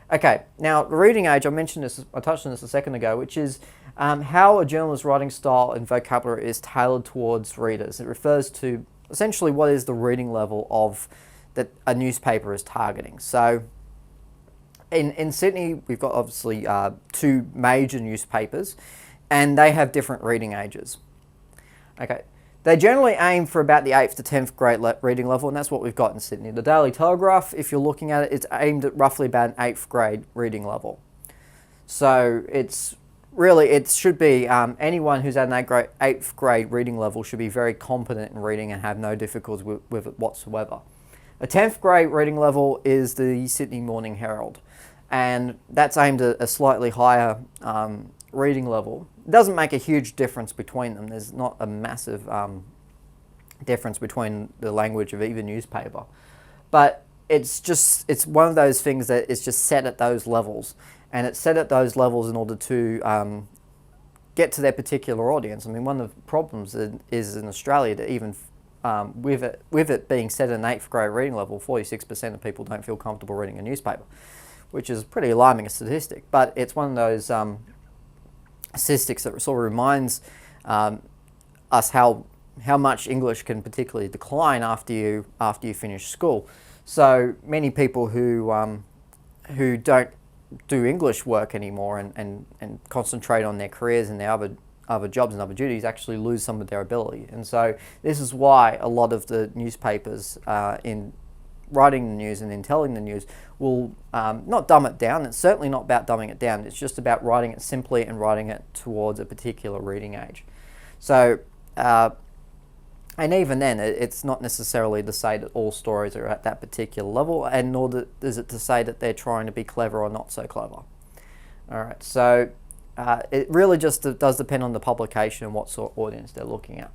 Okay, now the reading age, I mentioned this, I touched on this a second ago, which is how a journalist's writing style and vocabulary is tailored towards readers. It refers to essentially what is the reading level of that a newspaper is targeting. So in Sydney, we've got obviously two major newspapers, and they have different reading ages. Okay, they generally aim for about the 8th to 10th grade reading level, and that's what we've got in Sydney. The Daily Telegraph, if you're looking at it, it's aimed at roughly about an 8th grade reading level. So it's really, it should be anyone who's at an 8th grade reading level should be very competent in reading and have no difficulties with it whatsoever. A 10th grade reading level is the Sydney Morning Herald, and that's aimed at a slightly higher reading level. It doesn't make a huge difference between them. There's not a massive difference between the language of either newspaper, but it's one of those things that is just set at those levels, and it's set at those levels in order to get to their particular audience. I mean, one of the problems is in Australia that even with it being set at an 8th grade reading level, 46% of people don't feel comfortable reading a newspaper, which is pretty alarming a statistic. But it's one of those statistics that sort of reminds us how much English can particularly decline after you finish school. So many people who don't do English work anymore and concentrate on their careers and their other jobs and other duties actually lose some of their ability. And so this is why a lot of the newspapers in writing the news and in telling the news will not dumb it down. It's certainly not about dumbing it down. It's just about writing it simply and writing it towards a particular reading age. So, and even then, it's not necessarily to say that all stories are at that particular level, and nor is it to say that they're trying to be clever or not so clever. All right, so it really just does depend on the publication and what sort of audience they're looking at.